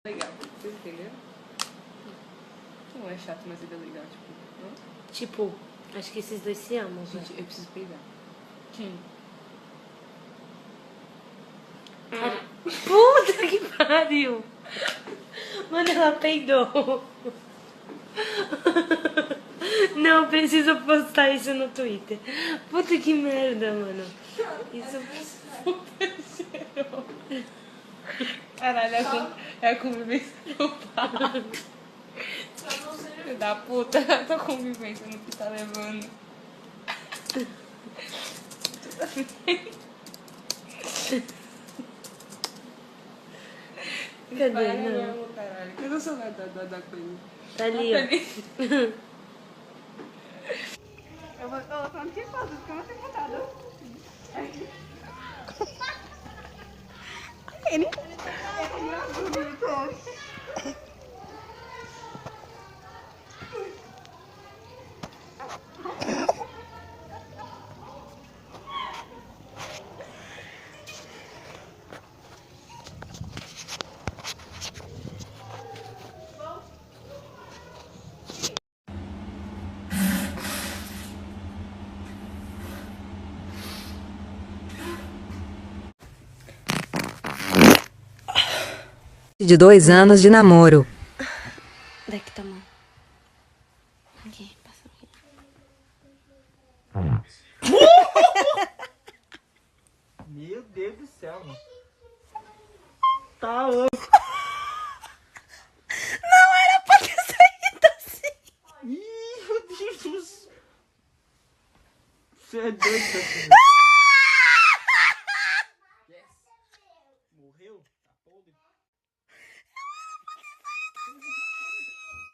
Legal, vocês entenderam? Não é chato, mas ele é legal, tipo, não? Tipo, acho que esses dois se amam, Gente, eu preciso peidar. Quem? Cara, puta que pariu! Mano, ela peidou. Não, preciso postar isso no Twitter. Puta que merda, mano. Isso Caralho, é a convivência do pai. Filho da puta, a tua convivência no que tá levando. Cadê? Para Não. mesmo, caralho. Cadê o celular da coisa? Tá ali, ó. Eu vou colocar no que faz, porque eu não tenho nada. Ele é bonito. De 2 anos de namoro. Daqui tá mão. Aqui, passa aqui. Meu Deus do céu, mano. Tá louco. Não era pra ter saído assim. Ih, meu Deus. Você é doido, tá